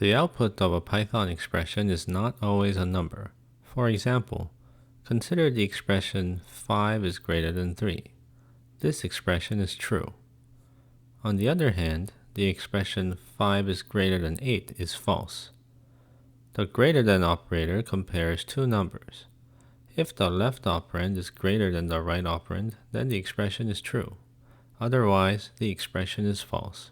The output of a Python expression is not always a number. For example, consider the expression 5 is greater than 3. This expression is true. On the other hand, the expression 5 is greater than 8 is false. The greater than operator compares two numbers. If the left operand is greater than the right operand, then the expression is true. Otherwise, the expression is false.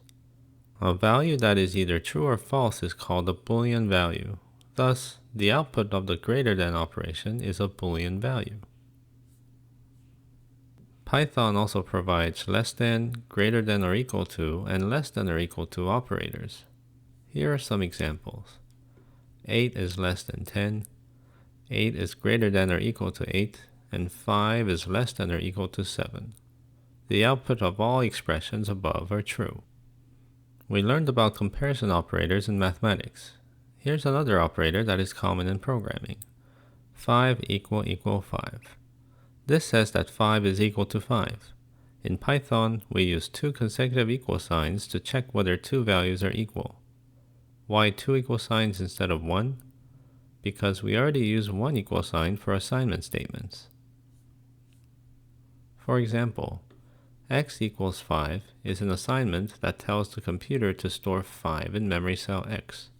A value that is either true or false is called a Boolean value. Thus, the output of the greater than operation is a Boolean value. Python also provides less than, greater than or equal to, and less than or equal to operators. Here are some examples. 8 is less than 10, 8 is greater than or equal to 8, and 5 is less than or equal to 7. The output of all expressions above are true. We learned about comparison operators in mathematics. Here's another operator that is common in programming. 5 = 5. This says that 5 is equal to 5. In Python, we use two consecutive equal signs to check whether two values are equal. Why two equal signs instead of one? Because we already use one equal sign for assignment statements. For example, x = 5 is an assignment that tells the computer to store 5 in memory cell x.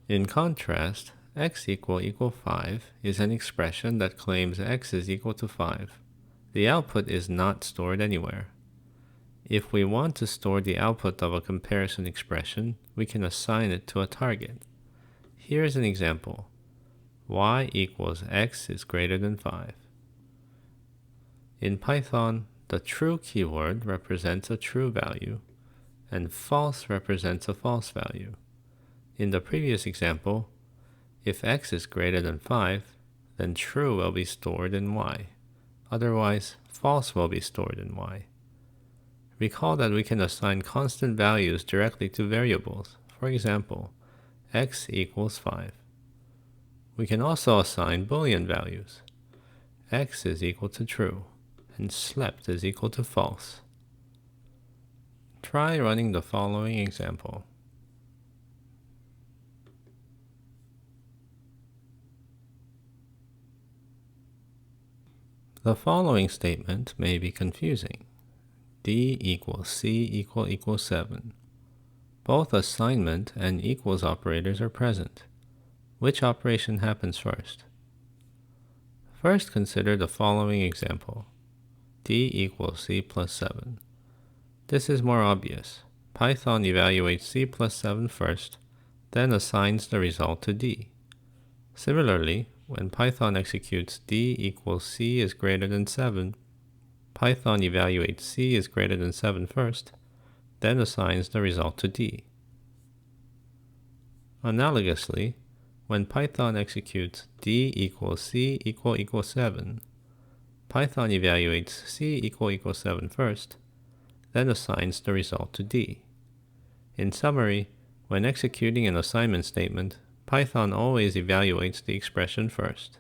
In contrast, x = 5 is an expression that claims x is equal to 5. The output is not stored anywhere. If we want to store the output of a comparison expression, we can assign it to a target. Here's an example. Y = x is greater than 5. In Python, the true keyword represents a true value, and false represents a false value. In the previous example, if x is greater than 5, then true will be stored in y. Otherwise, false will be stored in y. Recall that we can assign constant values directly to variables. For example, x = 5. We can also assign Boolean values. X is equal to true, and slept is equal to false. Try running the following example. The following statement may be confusing. D = C = 7. Both assignment and equals operators are present. Which operation happens first? First, consider the following example. D = C + 7. This is more obvious. Python evaluates C + 7 first, then assigns the result to D. Similarly, when Python executes D = C is greater than 7, Python evaluates C is greater than 7 first, then assigns the result to D. Analogously, when Python executes D = C = 7, Python evaluates C = 7 first, then assigns the result to D. In summary, when executing an assignment statement, Python always evaluates the expression first.